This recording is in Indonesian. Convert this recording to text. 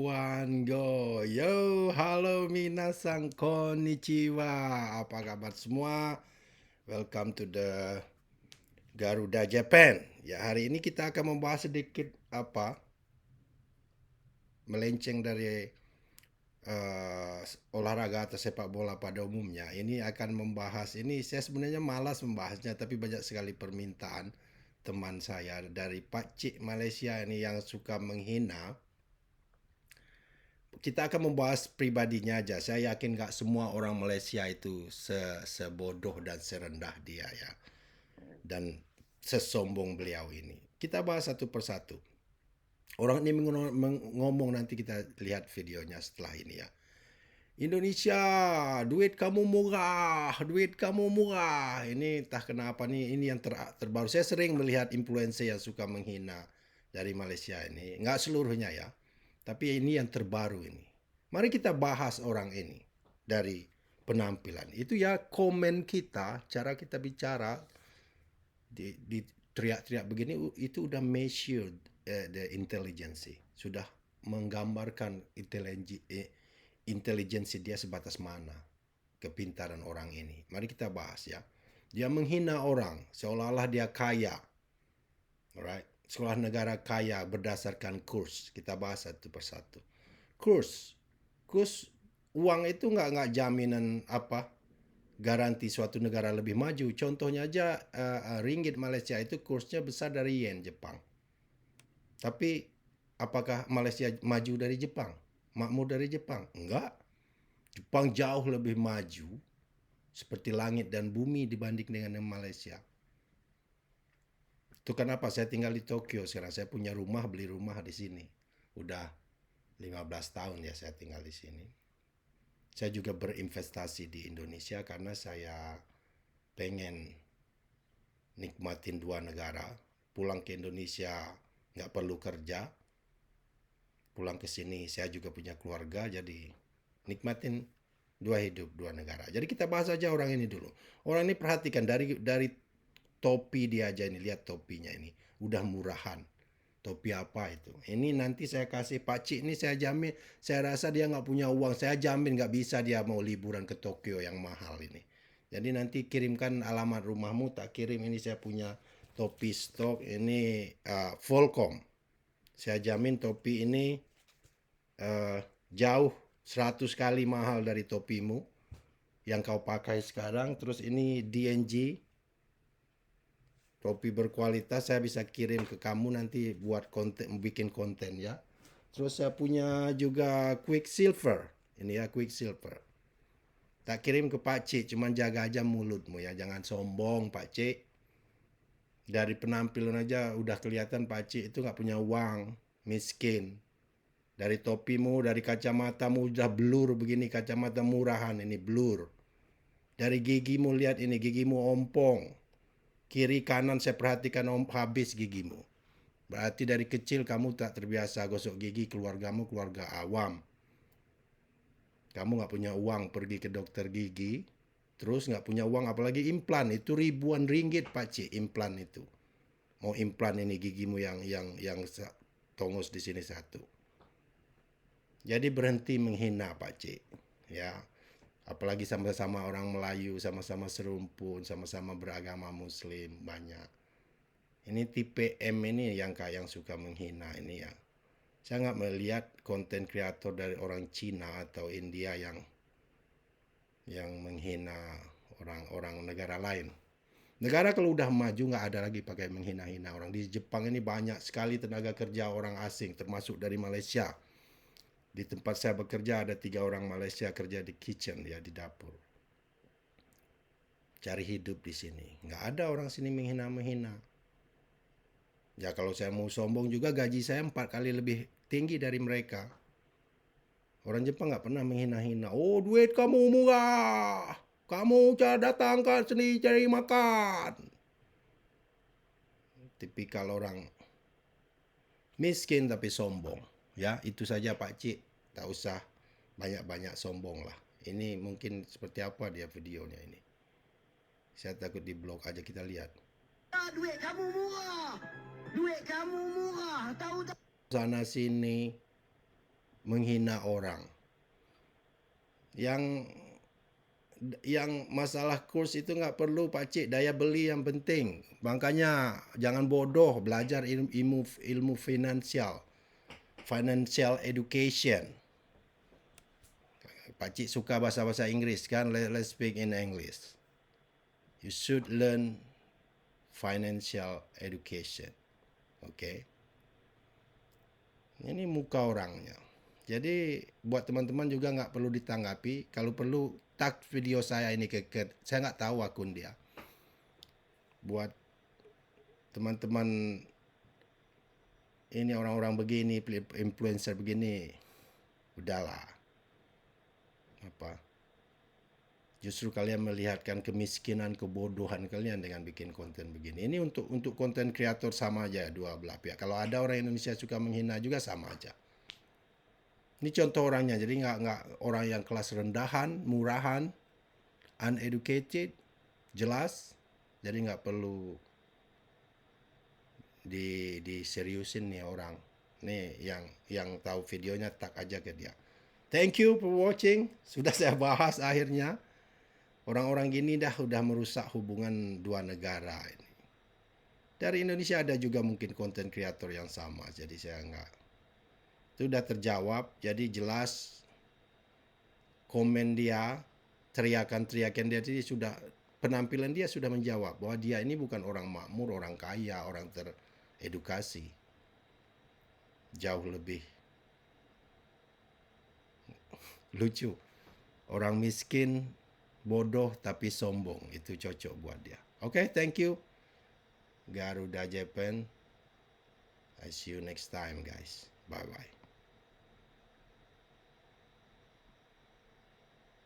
One go, yo, halo minasan, konnichiwa. Apa kabar semua? Welcome to the Garuda Japan. Ya, hari ini kita akan membahas sedikit melenceng dari eh, olahraga atau sepak bola pada umumnya. Ini akan membahas ini. Saya sebenarnya malas membahasnya, tapi banyak sekali permintaan teman saya dari Pak Cik Malaysia ini yang suka menghina. Kita akan membahas pribadinya aja. Saya yakin nggak semua orang Malaysia itu sebodoh dan serendah dia ya. Dan sesombong beliau ini. Kita bahas satu persatu. Orang ini ngomong nanti kita lihat videonya setelah ini ya. Indonesia, duit kamu murah, duit kamu murah. Ini entah kenapa nih, ini yang terbaru. Saya sering melihat influencer yang suka menghina dari Malaysia ini. Nggak seluruhnya ya, tapi ini yang terbaru ini. Mari kita bahas orang ini dari penampilan. Itu ya komen kita, cara kita bicara, di teriak-teriak begini, itu udah measured the intelligence. Sudah menggambarkan intelijensi dia sebatas mana kepintaran orang ini. Mari kita bahas ya. Dia menghina orang seolah-olah dia kaya. Alright. Sekolah negara kaya berdasarkan kurs. Kita bahas satu persatu. Kurs. Kurs uang itu nggak jaminan garansi suatu negara lebih maju. Contohnya aja ringgit Malaysia itu kursnya besar dari yen Jepang. Tapi apakah Malaysia maju dari Jepang? Makmur dari Jepang? Enggak. Jepang jauh lebih maju seperti langit dan bumi dibanding dengan Malaysia. Itu kenapa saya tinggal di Tokyo sekarang. Saya punya rumah, beli rumah di sini. Udah 15 tahun ya saya tinggal di sini. Saya juga berinvestasi di Indonesia karena saya pengen nikmatin dua negara. Pulang ke Indonesia nggak perlu kerja. Pulang ke sini saya juga punya keluarga, jadi nikmatin dua hidup, dua negara. Jadi kita bahas aja orang ini dulu. Orang ini perhatikan dari topi dia aja ini, lihat topinya ini. Udah murahan. Topi apa itu? Ini nanti saya kasih Pak Cik ini, saya jamin, saya rasa dia nggak punya uang. Saya jamin nggak bisa dia mau liburan ke Tokyo yang mahal ini. Jadi nanti kirimkan alamat rumahmu, tak kirim ini saya punya topi stok ini Volcom. Saya jamin topi ini jauh 100 kali mahal dari topimu yang kau pakai sekarang. Terus ini DNG, topi berkualitas, saya bisa kirim ke kamu nanti buat konten, bikin konten ya. Terus saya punya juga Quicksilver. Ini ya Quicksilver. Tak kirim ke Pak Cik, cuman jaga aja mulutmu ya. Jangan sombong Pak Cik. Dari penampilan aja udah kelihatan Pak Cik itu nggak punya uang, miskin. Dari topimu, dari kacamatamu udah blur begini, kacamata murahan ini blur. Dari gigimu lihat ini, gigimu ompong. Kiri kanan saya perhatikan habis gigimu. Berarti dari kecil kamu tak terbiasa gosok gigi, keluargamu keluarga awam. Kamu nggak punya uang pergi ke dokter gigi, terus nggak punya uang apalagi implan, itu ribuan ringgit Pak Cik implan itu. Mau implan ini gigimu yang tongos di sini satu. Jadi berhenti menghina Pak Cik. Ya, apalagi sama-sama orang Melayu, sama-sama serumpun, sama-sama beragama Muslim banyak. Ini tipe M ini yang suka menghina ini ya. Saya nggak melihat konten kreator dari orang Cina atau India yang menghina orang-orang negara lain. Negara kalau udah maju nggak ada lagi pakai menghina-hina orang. Di Jepang ini banyak sekali tenaga kerja orang asing, termasuk dari Malaysia. Di tempat saya bekerja ada 3 orang Malaysia kerja di kitchen ya, di dapur. Cari hidup di sini. Nggak ada orang sini menghina-menghina. Ya kalau saya mau sombong juga gaji saya 4 kali lebih tinggi dari mereka. Orang Jepang nggak pernah menghina-hina. Oh duit kamu murah. Kamu datang ke sini cari makan. Tipikal orang miskin tapi sombong. Ya itu saja Pak Cik. Tak usah banyak-banyak sombong lah. Ini mungkin seperti apa dia videonya ini. Saya takut di blog aja, kita lihat. Duit kamu murah. Duit kamu murah. Tahu tak? Sana sini. menghina orang. Yang masalah kurs itu nggak perlu pakcik, daya beli yang penting. Makanya jangan bodoh, belajar ilmu finansial, financial education. Pakcik suka bahasa-bahasa Inggeris kan, let's speak in English. You should learn financial education. Okay. Ini muka orangnya. Jadi buat teman-teman juga nggak perlu ditanggapi. Kalau perlu tag video saya ini saya nggak tahu akun dia. Buat teman-teman ini orang-orang begini, influencer begini, udahlah. Apa? Justru kalian melihatkan kemiskinan, kebodohan kalian dengan bikin konten begini. Ini untuk konten kreator sama aja dua belah pihak. Kalau ada orang Indonesia suka menghina juga sama aja. Ini contoh orangnya. Jadi nggak orang yang kelas rendahan, murahan, uneducated, jelas. Jadi nggak perlu diseriusin nih orang. Nih yang tahu videonya tag aja ke dia. Thank you for watching. Sudah saya bahas akhirnya. Orang-orang gini udah merusak hubungan dua negara ini. Dari Indonesia ada juga mungkin konten kreator yang sama. Jadi saya nggak. Itu udah terjawab. Jadi jelas komen dia, teriakan-teriakan dia jadi sudah, penampilan dia sudah menjawab bahwa dia ini bukan orang makmur, orang kaya, orang teredukasi. Jauh lebih lucu. Orang miskin, bodoh tapi sombong. Itu cocok buat dia. Okay, thank you. Garuda Japan. I see you next time, guys. Bye-bye.